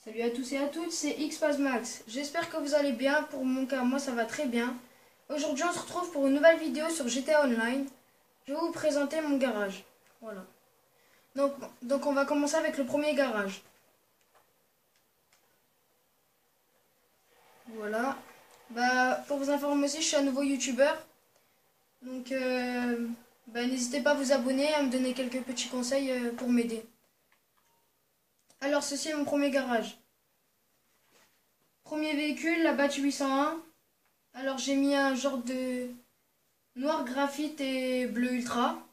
Salut à tous et à toutes, c'est Xpazmax. J'espère que vous allez bien. Pour mon cas, moi ça va très bien. Aujourd'hui on se retrouve pour une nouvelle vidéo sur GTA Online. Je vais vous présenter mon garage. Voilà. Donc on va commencer avec le premier garage. Voilà. Pour vous informer aussi, je suis un nouveau youtubeur. Donc n'hésitez pas à vous abonner, à me donner quelques petits conseils pour m'aider. Alors ceci est mon premier garage. Premier véhicule, la Bat 801. Alors j'ai mis un genre de noir graphite et bleu ultra.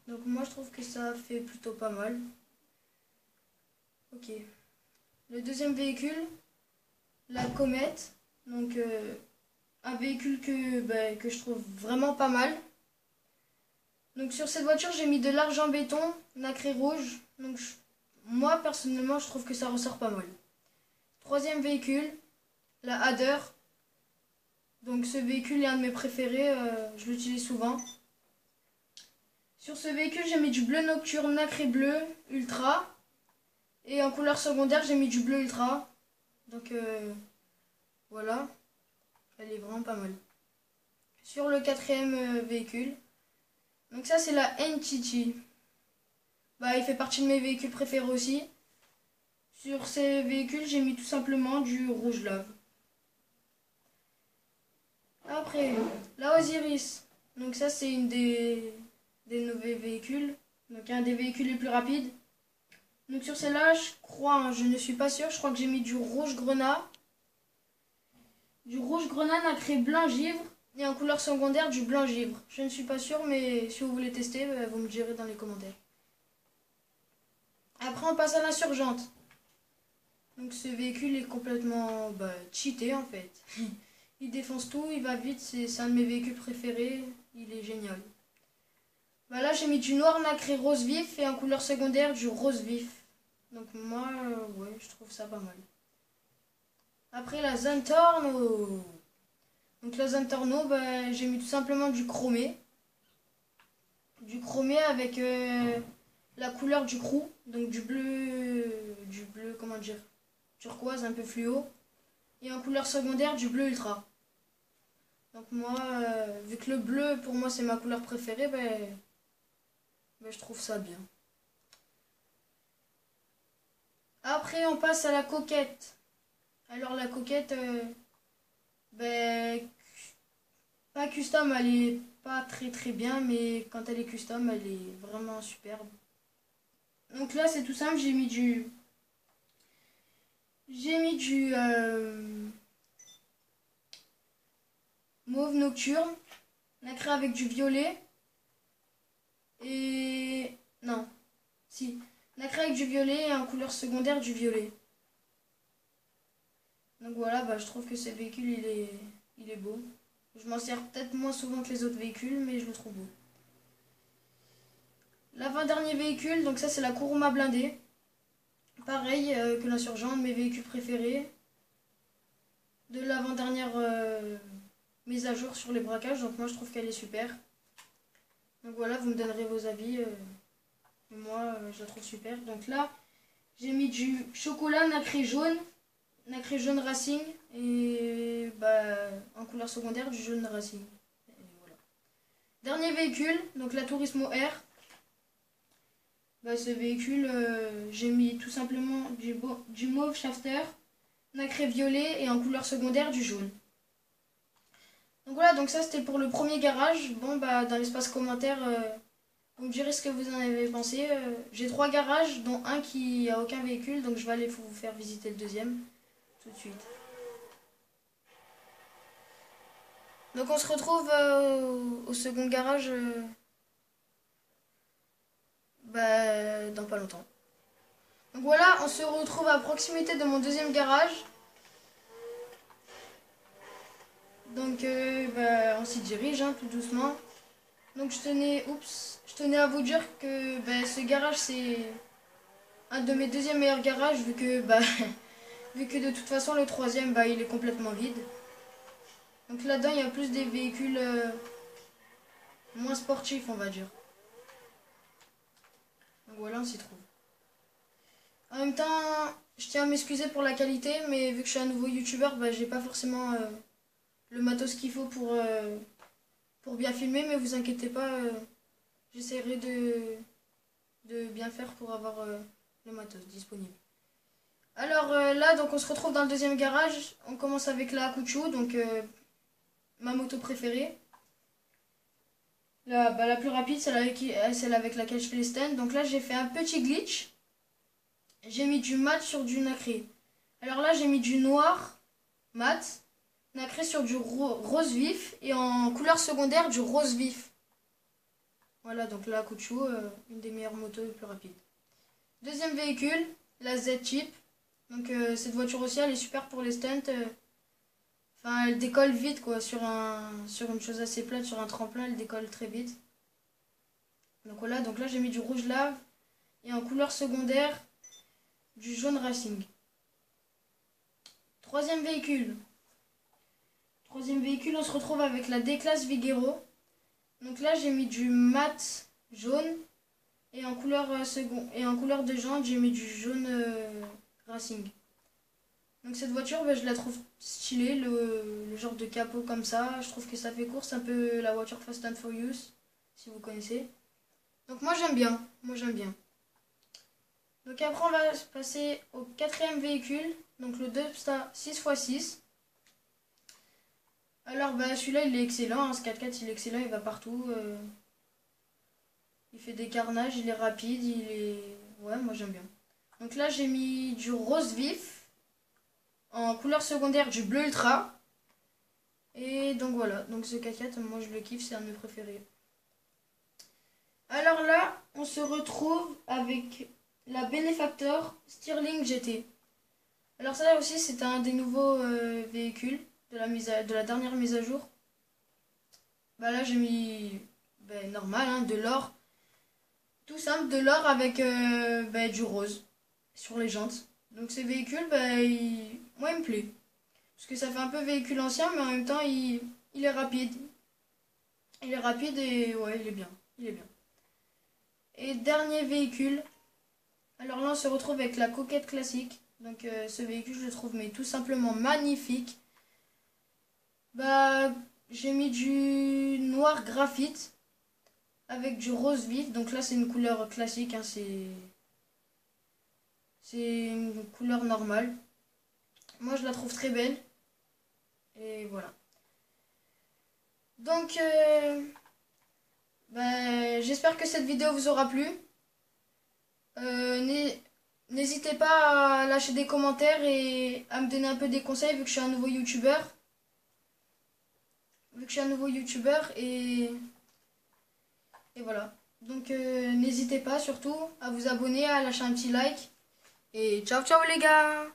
Donc moi je trouve que ça fait plutôt pas mal. Ok. Le deuxième véhicule, la Comète. Donc un véhicule que je trouve vraiment pas mal. Donc sur cette voiture j'ai mis de l'argent béton, nacré rouge. Donc moi personnellement je trouve que ça ressort pas mal. Troisième véhicule, la Hadder. Donc ce véhicule est un de mes préférés, je l'utilise souvent. Sur ce véhicule j'ai mis du bleu nocturne nacré bleu ultra. Et en couleur secondaire j'ai mis du bleu ultra. Donc voilà, elle est vraiment pas mal. Sur le quatrième véhicule, donc ça c'est la NTT. Il fait partie de mes véhicules préférés aussi. Sur ces véhicules j'ai mis tout simplement du rouge lave. Après, la Osiris. Donc ça c'est une des nouveaux véhicules. Donc un des véhicules les plus rapides. Donc sur celle-là, je crois, je ne suis pas sûre, je crois que j'ai mis du rouge grenat. Du rouge grenat nacré blanc givre. Et en couleur secondaire, du blanc givre. Je ne suis pas sûre, mais si vous voulez tester, vous me direz dans les commentaires. Après, on passe à l'insurgente. Donc ce véhicule est complètement cheaté en fait. Il défonce tout, il va vite, c'est un de mes véhicules préférés, il est génial. Là j'ai mis du noir nacré rose vif et en couleur secondaire du rose vif. Donc moi, ouais, je trouve ça pas mal. Après la Zentorno. Donc la Zentorno, j'ai mis tout simplement du chromé. Du chromé avec la couleur du crew. Donc du bleu, comment dire, turquoise un peu fluo. Et en couleur secondaire du bleu ultra. Donc moi, vu que le bleu pour moi c'est ma couleur préférée, je trouve ça bien. Après on passe à la coquette. Alors la coquette, pas custom, elle est pas très bien, mais quand elle est custom, elle est vraiment superbe. Donc là c'est tout simple, j'ai mis du mauve nocturne, nacré avec du violet. Et non, si, nacré avec du violet et en couleur secondaire du violet. Donc voilà, je trouve que ce véhicule il est beau. Je m'en sers peut-être moins souvent que les autres véhicules, mais je le trouve beau. L'avant-dernier véhicule, donc ça c'est la Kuruma blindée. Pareil que l'insurgent, de mes véhicules préférés. De l'avant-dernière mise à jour sur les braquages, donc moi je trouve qu'elle est super. Donc voilà, vous me donnerez vos avis. Moi je la trouve super. Donc là, j'ai mis du chocolat nacré jaune racing et en couleur secondaire du jaune racing. Et voilà. Dernier véhicule, donc la Turismo R. Ce véhicule, j'ai mis tout simplement du mauve shafter, nacré violet et en couleur secondaire du jaune. Donc voilà, donc ça c'était pour le premier garage. Dans l'espace commentaire, vous me direz ce que vous en avez pensé. J'ai 3 garages, dont un qui a aucun véhicule, donc je vais aller vous faire visiter le deuxième tout de suite. Donc on se retrouve au second garage dans pas longtemps. Donc voilà, on se retrouve à proximité de mon deuxième garage. Donc on s'y dirige tout doucement. Donc je tenais à vous dire que ce garage c'est un de mes deuxièmes meilleurs garages vu que vu que de toute façon le troisième il est complètement vide. Donc là-dedans il y a plus des véhicules moins sportifs on va dire. Donc voilà, on s'y trouve. même temps, je tiens à m'excuser pour la qualité, mais vu que je suis un nouveau youtubeur, bah, j'ai pas forcément le matos qu'il faut pour bien filmer, mais vous inquiétez pas, j'essaierai de bien faire pour avoir le matos disponible. Alors là, donc on se retrouve dans le deuxième garage. On commence avec la Hakuchou, donc ma moto préférée. La plus rapide, celle avec laquelle je fais les stands. Donc là, j'ai fait un petit glitch. J'ai mis du mat sur du nacré. Alors là, j'ai mis du noir mat, nacré sur du rose vif et en couleur secondaire du rose vif. Voilà, donc la Hakuchou, une des meilleures motos les plus rapides. Deuxième véhicule, la Z-Chip. Donc cette voiture aussi, elle est super pour les stunts. Enfin, elle décolle vite quoi, sur une chose assez plate, sur un tremplin, elle décolle très vite. Donc voilà, donc là j'ai mis du rouge lave et en couleur secondaire du jaune racing. Troisième véhicule. Troisième véhicule, on se retrouve avec la D-Class Vigero. Donc là j'ai mis du mat jaune et en couleur et en couleur de jante j'ai mis du jaune racing. Donc cette voiture, je la trouve stylée, le genre de capot comme ça. Je trouve que ça fait course un peu la voiture Fast and Furious, si vous connaissez. Donc moi j'aime bien, Donc après on va passer au quatrième véhicule, donc le Dubsta 6x6. Alors celui-là il est excellent, hein, ce 4x4 il est excellent, il va partout. Il fait des carnages, il est rapide, ouais, moi j'aime bien. Donc là j'ai mis du rose vif. En couleur secondaire du bleu ultra. Et donc voilà, donc ce 4x4, moi je le kiffe, c'est un de mes préférés. Alors là, on se retrouve avec la Benefactor Stirling GT. Alors ça aussi, c'est un des nouveaux véhicules de la dernière mise à jour. Là, j'ai mis normal, hein, de l'or. Tout simple, de l'or avec du rose sur les jantes. Donc ces véhicules, moi il me plaît. Parce que ça fait un peu véhicule ancien, mais en même temps il est rapide. Il est rapide et ouais, il est bien. Il est bien. Et dernier véhicule. Alors là on se retrouve avec la Coquette classique. Donc ce véhicule je le trouve mais tout simplement magnifique. J'ai mis du noir graphite avec du rose vif. Donc là c'est une couleur classique, hein, c'est une couleur normale. Moi je la trouve très belle. Et voilà. Donc j'espère que cette vidéo vous aura plu. N'hésitez pas à lâcher des commentaires et à me donner un peu des conseils vu que je suis un nouveau youtubeur. Et voilà. Donc n'hésitez pas surtout à vous abonner, à lâcher un petit like. Et ciao ciao les gars!